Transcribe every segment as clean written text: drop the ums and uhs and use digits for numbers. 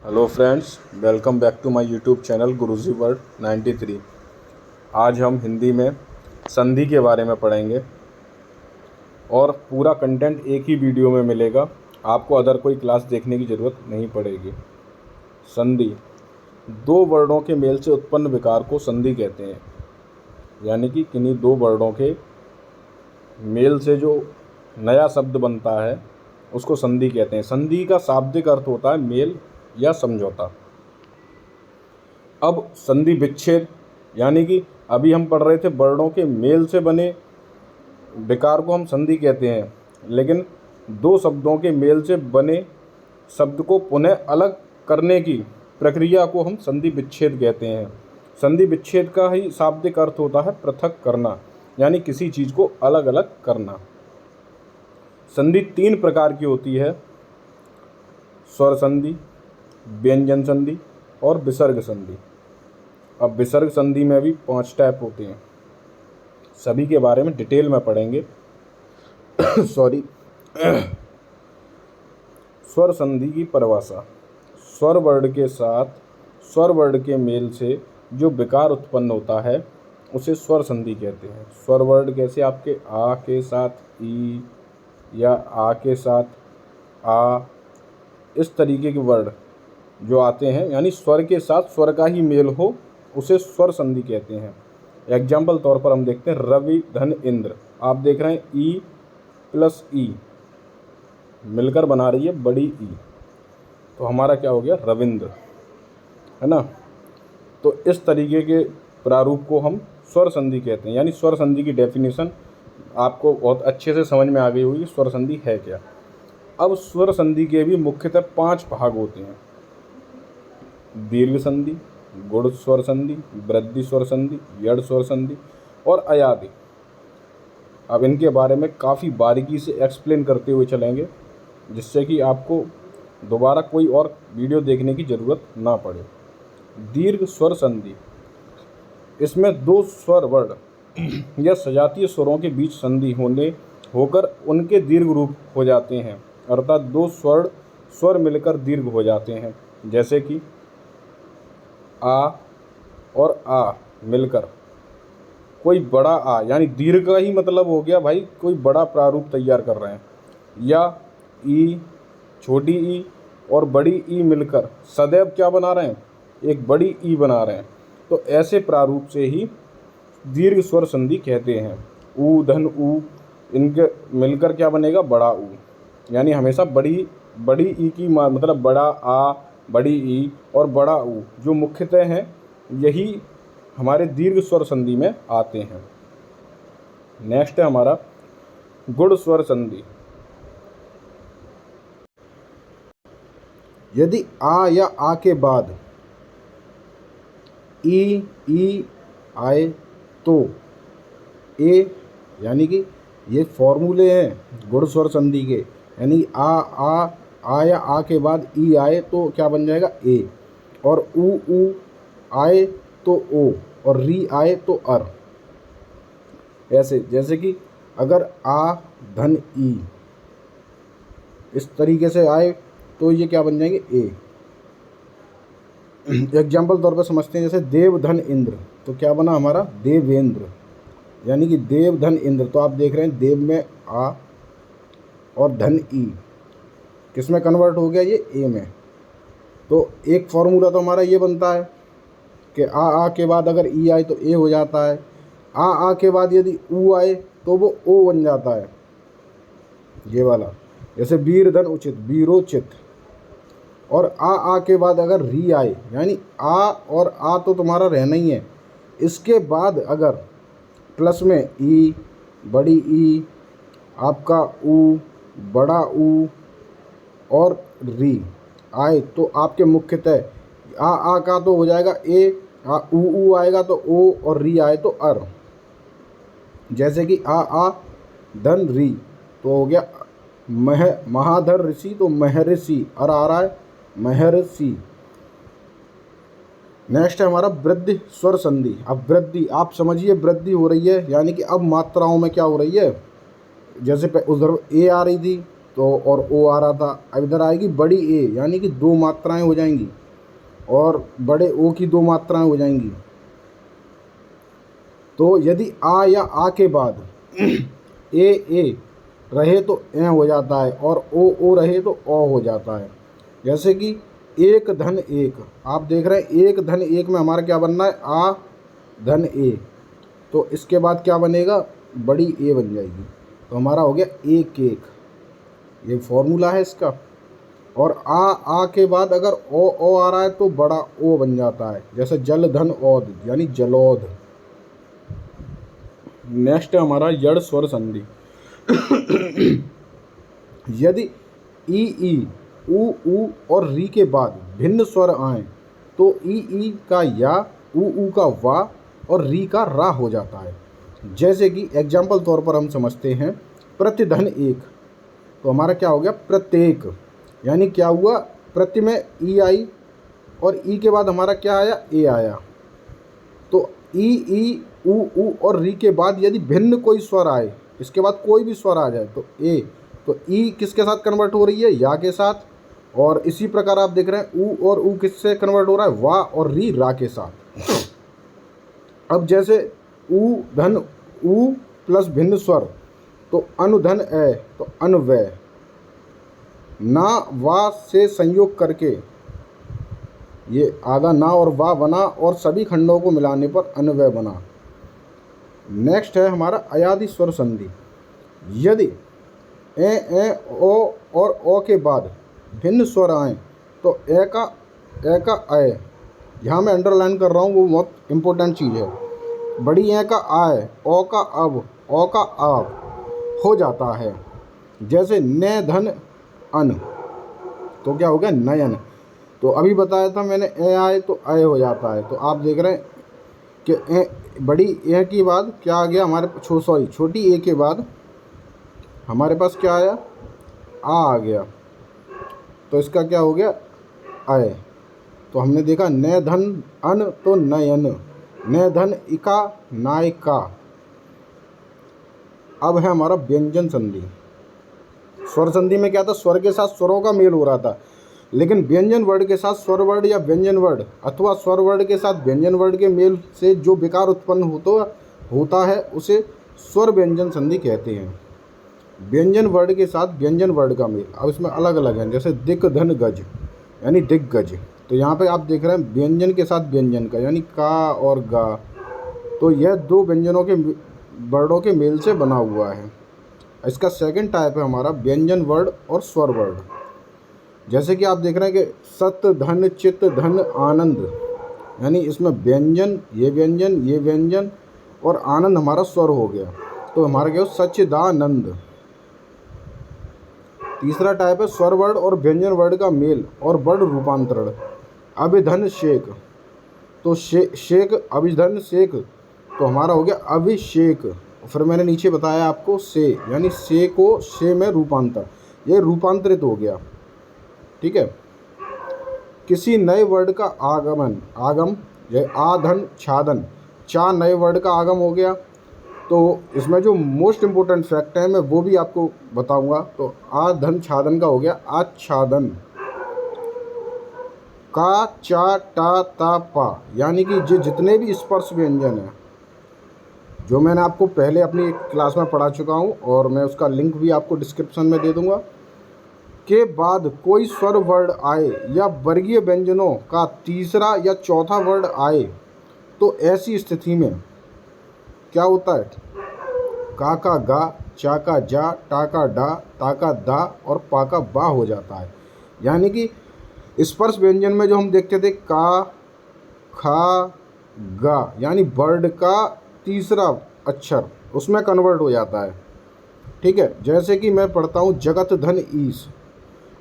Hello friends, welcome back to my YouTube channel Guruji word 93। आज हम हिंदी में संधि के बारे में पढ़ेंगे और पूरा कंटेंट एक ही वीडियो में मिलेगा। आपको अदर कोई क्लास देखने की ज़रूरत नहीं पड़ेगी। संधि दो वर्णों के मेल से उत्पन्न विकार को संधि कहते हैं। यानी कि किन्हीं दो वर्णों के मेल से जो नया शब्द बनता है उसको संधि कहते हैं। संधि का शाब्दिक अर्थ होता है मेल या समझौता। अब संधि विच्छेद, यानी कि अभी हम पढ़ रहे थे वर्णों के मेल से बने विकार को हम संधि कहते हैं, लेकिन दो शब्दों के मेल से बने शब्द को पुनः अलग करने की प्रक्रिया को हम संधि विच्छेद कहते हैं। संधि विच्छेद का ही शाब्दिक अर्थ होता है पृथक करना, यानी किसी चीज़ को अलग अलग करना। संधि तीन प्रकार की होती है: स्वर संधि, व्यंजन संधि और विसर्ग संधि। अब विसर्ग संधि में भी 5 टाइप होते हैं, सभी के बारे में डिटेल में पढ़ेंगे। सॉरी। स्वर संधि की परिभाषा: स्वर वर्ण के साथ स्वर वर्ण के मेल से जो विकार उत्पन्न होता है उसे स्वर संधि कहते हैं। स्वर वर्ण कैसे? आपके आ के साथ ई या आ के साथ आ, इस तरीके के वर्ण जो आते हैं, यानी स्वर के साथ स्वर का ही मेल हो, उसे स्वर संधि कहते हैं। एग्जाम्पल तौर पर हम देखते हैं रवि धन इंद्र। आप देख रहे हैं ई प्लस ई मिलकर बना रही है बड़ी ई, तो हमारा क्या हो गया? रविंद्र, है ना। तो इस तरीके के प्रारूप को हम स्वर संधि कहते हैं। यानी स्वर संधि की डेफिनेशन आपको बहुत अच्छे से समझ में आ गई होगी, स्वर संधि है क्या। अब स्वर संधि के भी मुख्यतः 5 भाग होते हैं: दीर्घ संधि, गुण स्वर संधि, वृद्धि स्वर संधि, यड़ स्वर संधि और अयादि। अब इनके बारे में काफ़ी बारीकी से एक्सप्लेन करते हुए चलेंगे, जिससे कि आपको दोबारा कोई और वीडियो देखने की ज़रूरत ना पड़े। दीर्घ स्वर संधि, इसमें दो स्वर वर्ण या सजातीय स्वरों के बीच संधि होकर उनके दीर्घ रूप हो जाते हैं, अर्थात दो स्वर मिलकर दीर्घ हो जाते हैं। जैसे कि आ और आ मिलकर कोई बड़ा आ, यानी दीर्घ का ही मतलब हो गया भाई, कोई बड़ा प्रारूप तैयार कर रहे हैं। या ई, छोटी ई और बड़ी ई मिलकर सदैव क्या बना रहे हैं? एक बड़ी ई बना रहे हैं। तो ऐसे प्रारूप से ही दीर्घ स्वर संधि कहते हैं। ऊ धन ऊ, इनके मिलकर क्या बनेगा? बड़ा ऊ। यानी हमेशा बड़ी ई की मतलब बड़ा आ, बड़ी ई और बड़ा ऊ जो मुख्यतः हैं, यही हमारे दीर्घ स्वर संधि में आते हैं। नेक्स्ट है हमारा गुण स्वर संधि। यदि आ या आ के बाद ई आए तो ए, यानी कि ये फॉर्मूले हैं गुण स्वर संधि के। यानी आ या आ के बाद ई आए तो क्या बन जाएगा? ए। और ऊ आए तो ओ, और री आए तो अर। ऐसे जैसे कि अगर आ धन ई इस तरीके से आए तो ये क्या बन जाएंगे? ए। एग्जाम्पल तौर पर समझते हैं, जैसे देव धन इंद्र, तो क्या बना हमारा? देवेंद्र। यानी कि देव धन इंद्र, तो आप देख रहे हैं देव में आ और धन ई किस में कन्वर्ट हो गया? ये ए में। तो एक फॉर्मूला तो हमारा ये बनता है कि आ के बाद अगर ई आए तो ए हो जाता है। आ के बाद यदि ऊ आए तो वो ओ बन जाता है, ये वाला। जैसे वीर धन उचित, वीरोचित। और आ के बाद अगर री आए, यानी आ और आ तो तुम्हारा रहना ही है, इसके बाद अगर प्लस में ई, बड़ी ई, आपका ऊ, बड़ा ऊ और री आए तो आपके मुख्यतः आ का तो हो जाएगा ए, ऊ आएगा तो ओ और री आए तो अर। जैसे कि आ धन री तो हो गया महाधर ऋषि, तो महर्षि, अर आ रहा है महर्षि। नेक्स्ट है हमारा वृद्धि स्वर संधि। अब वृद्धि आप समझिए, वृद्धि हो रही है, यानी कि अब मात्राओं में क्या हो रही है? जैसे उधर ए आ रही थी तो और ओ आ रहा था, अब इधर आएगी बड़ी ए, यानी कि 2 मात्राएं हो जाएंगी और बड़े ओ की 2 मात्राएं हो जाएंगी। तो यदि आ या आ के बाद ए रहे तो ए हो जाता है और ओ रहे तो ओ हो जाता है। जैसे कि 1 धन 1, आप देख रहे हैं 1 धन 1 में हमारा क्या बनना है, आ धन ए, तो इसके बाद क्या बनेगा, बड़ी ए बन जाएगी, तो हमारा हो गया 1 1, ये फॉर्मूला है इसका। और आ के बाद अगर ओ आ रहा है तो बड़ा ओ बन जाता है, जैसे जल धन औद यानी जलोध। नेक्स्ट है हमारा यड़ स्वर संधि। यदि ई ऊ और री के बाद भिन्न स्वर आए तो ई का या, ऊ का वा और री का रा हो जाता है। जैसे कि एग्जाम्पल तौर पर हम समझते हैं प्रतिधन 1, तो हमारा क्या हो गया प्रत्येक, यानी क्या हुआ, प्रति में ई आई और ई के बाद हमारा क्या आया, ए आया। तो ई ऊ और री के बाद यदि भिन्न कोई स्वर आए, इसके बाद कोई भी स्वर आ जाए तो ए, तो ई किसके साथ कन्वर्ट हो रही है, या के साथ। और इसी प्रकार आप देख रहे हैं ऊ और ऊ किससे कन्वर्ट हो रहा है, वा और री रा के साथ। अब जैसे ऊ धन ऊ प्लस भिन्न स्वर, तो अनुधन ए, तो अनवय, ना वा से संयोग करके ये आधा ना और वा बना और सभी खंडों को मिलाने पर अनवय बना। नेक्स्ट है हमारा अयादि स्वर संधि। यदि ए ओ और ओ के बाद भिन्न स्वर आए तो ए का अय, यहाँ मैं अंडरलाइन कर रहा हूँ, वो बहुत इम्पोर्टेंट चीज़ है। बड़ी ए का आय, ओ का अब, ओ का आप हो जाता है। जैसे न धन अन, तो क्या हो गया नयन। तो अभी बताया था मैंने ए आए तो अय हो जाता है। तो आप देख रहे हैं कि बड़ी ए के बाद क्या आ गया हमारे, छोटी ए के बाद हमारे पास क्या आया, आ गया, तो इसका क्या हो गया अय। तो हमने देखा न धन अन तो नयन, न धन इका नायका। अब है हमारा व्यंजन संधि। स्वर संधि में क्या था, स्वर के साथ स्वरों का मेल हो रहा था, लेकिन व्यंजन वर्ड के साथ स्वर वर्ड या व्यंजन वर्ड अथवा स्वर वर्ड के साथ व्यंजन वर्ड के मेल से जो विकार उत्पन्न होता है उसे स्वर व्यंजन संधि कहते हैं। व्यंजन वर्ड के साथ व्यंजन वर्ड का मेल, अब इसमें अलग अलग है, जैसे दिक धन गज यानी दिग्गज। तो यहाँ पे आप देख रहे हैं व्यंजन के साथ व्यंजन का, यानी का और गा, तो यह 2 व्यंजनों के वर्डों के मेल से बना हुआ है। इसका सेकंड टाइप है हमारा व्यंजन वर्ड और स्वर वर्ड। जैसे कि आप देख रहे हैं कि सत धन चित धन आनंद, यानी इसमें व्यंजन ये व्यंजन और आनंद हमारा स्वर हो गया, तो हमारा क्या हो सच्चिदानंद। तीसरा टाइप है स्वर वर्ड और व्यंजन वर्ड का मेल और वर्ड रूपांतरण। अभिधन शेख, तो शेख अभिधन शेख, तो हमारा हो गया अभिषेक। फिर मैंने नीचे बताया आपको से, यानी से को शे में रूपांतर, ये रूपांतरित हो गया। ठीक है, किसी नए वर्ड का आगम जैसे आधन छादन, 4 नए वर्ड का आगम हो गया। तो इसमें जो मोस्ट इम्पोर्टेंट फैक्ट है मैं वो भी आपको बताऊंगा। तो आधन छादन का हो गया आच्छादन, का चा टा ता पा, यानी कि जितने भी स्पर्श व्यंजन हैं जो मैंने आपको पहले अपनी क्लास में पढ़ा चुका हूँ और मैं उसका लिंक भी आपको डिस्क्रिप्शन में दे दूँगा, के बाद कोई स्वर वर्ड आए या वर्गीय व्यंजनों का तीसरा या चौथा वर्ड आए तो ऐसी स्थिति में क्या होता है, का गा, चा का जा, टा का डा, ता का दा और पा का बा हो जाता है। यानी कि स्पर्श व्यंजन में जो हम देखते थे का, खा, गा, यानी वर्ड का तीसरा अक्षर उसमें कन्वर्ट हो जाता है। ठीक है, जैसे कि मैं पढ़ता हूँ जगत धन ईश,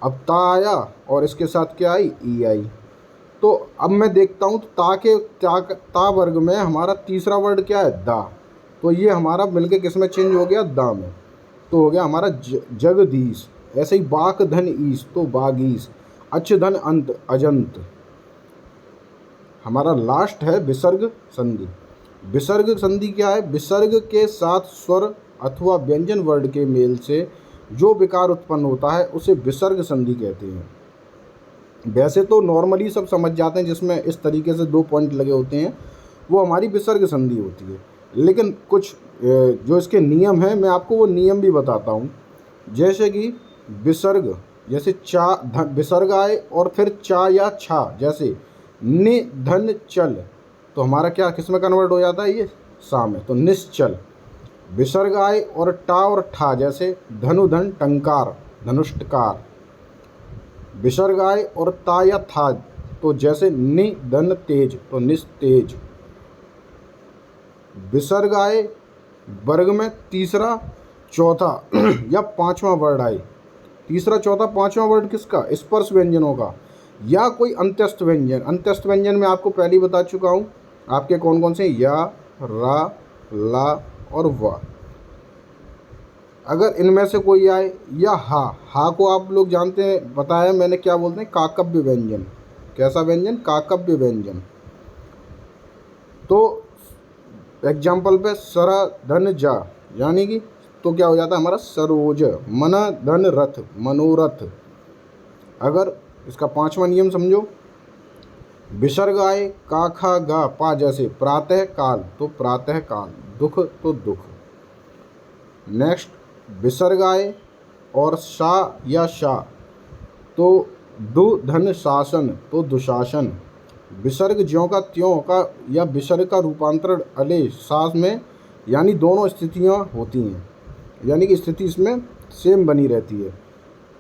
अब ता आया और इसके साथ क्या आई, ई आई। तो अब मैं देखता हूँ ता वर्ग में हमारा तीसरा वर्ड क्या है, दा, तो ये हमारा मिलके किस में चेंज हो गया, दा में, तो हो गया हमारा जगदीश। ऐसे ही बाक धन ईश, तो बागीश। अच्छ धन अंत, अजंत। हमारा लास्ट है विसर्ग संधि। विसर्ग संधि क्या है, विसर्ग के साथ स्वर अथवा व्यंजन वर्ड के मेल से जो विकार उत्पन्न होता है उसे विसर्ग संधि कहते हैं। वैसे तो नॉर्मली सब समझ जाते हैं, जिसमें इस तरीके से 2 पॉइंट लगे होते हैं वो हमारी विसर्ग संधि होती है, लेकिन कुछ जो इसके नियम हैं मैं आपको वो नियम भी बताता हूँ। जैसे कि विसर्ग, जैसे चा विसर्ग आए और फिर चा या छा, जैसे नि धन चल, तो हमारा क्या किस में कन्वर्ट हो जाता है, ये सा में, तो निश्चल। विसर्ग आए और टा और ठा, जैसे धनुधन टंकार, धनुष्टकार। विसर्ग आए और ता या था, तो जैसे नि धन तेज, तो निस्तेज। विसर्ग आए वर्ग में तीसरा चौथा या पांचवा वर्ड आए, तीसरा चौथा पांचवा वर्ड किसका, स्पर्श व्यंजनों का, या कोई अंत्यस्थ व्यंजन। अंत्यस्थ व्यंजन में आपको पहले ही बता चुका हूँ आपके कौन कौन से, या, रा, ला और वा। अगर इनमें से कोई आए, या हा को आप लोग जानते हैं, बताया मैंने क्या बोलते हैं, काकव्य व्यंजन। कैसा व्यंजन, काकव्य व्यंजन। तो एग्जाम्पल पे सरा धन जा, यानी कि तो क्या हो जाता है हमारा सरोज। मना धन रथ, मनोरथ। अगर इसका पांचवा नियम समझो, विसर्ग आए का खा गा पा, जैसे प्रातः काल, तो प्रातः काल। दुख, तो दुख। नेक्स्ट, विसर्ग आए और सा या शा, तो दु धन शासन, तो दुशासन। विसर्ग ज्यों का त्यों का या विसर्ग का रूपांतरण अले सास में, यानी दोनों स्थितियाँ होती हैं, यानी कि स्थिति इसमें सेम बनी रहती है।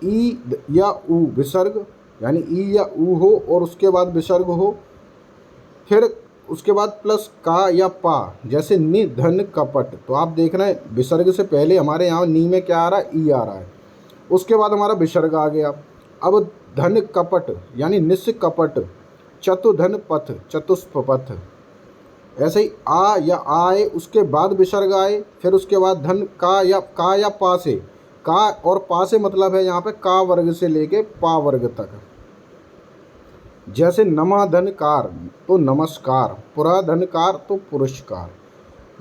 ई या ऊ विसर्ग, यानी ई या ऊ हो और उसके बाद विसर्ग हो, फिर उसके बाद प्लस का या पा, जैसे नि धन कपट। तो आप देख रहे हैं विसर्ग से पहले हमारे यहाँ नी में क्या आ रहा है, ई आ रहा है, उसके बाद हमारा विसर्ग आ गया। अब धन कपट यानी निस कपट, चतुधन पथ, चतुष्प पथ। ऐसे ही आ या आए, उसके बाद विसर्ग आए, फिर उसके बाद धन का या पा से, का और पा से मतलब है यहाँ पे का वर्ग से लेके पा वर्ग तक। जैसे नमा धनकार, तो नमस्कार, पुरा धनकार, तो पुरस्कार।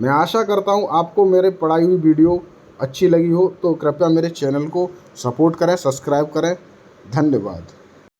मैं आशा करता हूँ आपको मेरे पढ़ाई हुई वीडियो अच्छी लगी हो, तो कृपया मेरे चैनल को सपोर्ट करें, सब्सक्राइब करें। धन्यवाद।